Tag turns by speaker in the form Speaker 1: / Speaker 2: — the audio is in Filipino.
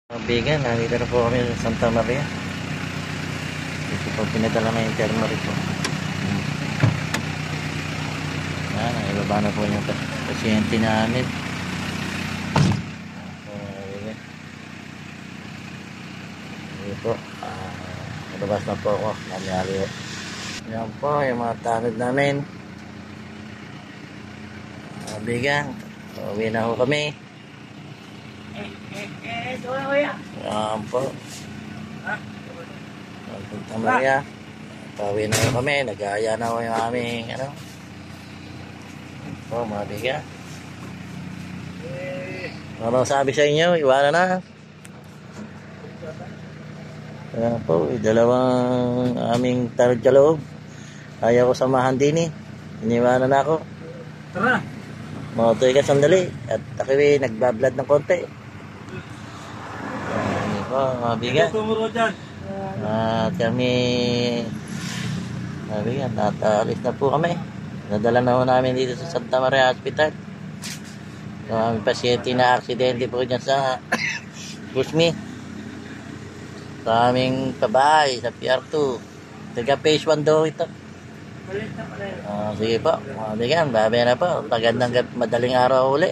Speaker 1: Kaibigan, nandito na po kami sa Santa Maria. Dito po pinadala na yung thermorit po. Yan, ibaba na po yung pasyente namin. Kaibigan. Dito po, nalabas na po ako. Nangyari po. Yan po, yung mga tanod namin. Kaibigan, uwi na po kami. Yan po. Santa Maria. Pauwi na kami. Nag-aaya na ko yung aming ano. Oh, mga biga. Ano sabi sa inyo? Iwanan na. Ayan po. Dalawang aming tarot sa loob. Ayaw ko samahan din eh. Iniwanan na ako.
Speaker 2: Tara.
Speaker 1: Mautoy ka sandali. At ako'y nagbablad ng konti. Ayan po, mga biga. At kami sabi nga, nataalis na po kami. Nadala na po namin dito sa Santa Maria Hospital. Yung aming pasyente na aksidente po dyan sa Busmi. Sa aming kabahay, sa PR2. Taga phase 1 daw ito. Sige po, mabigan, babaya na po. Magandang madaling araw uli.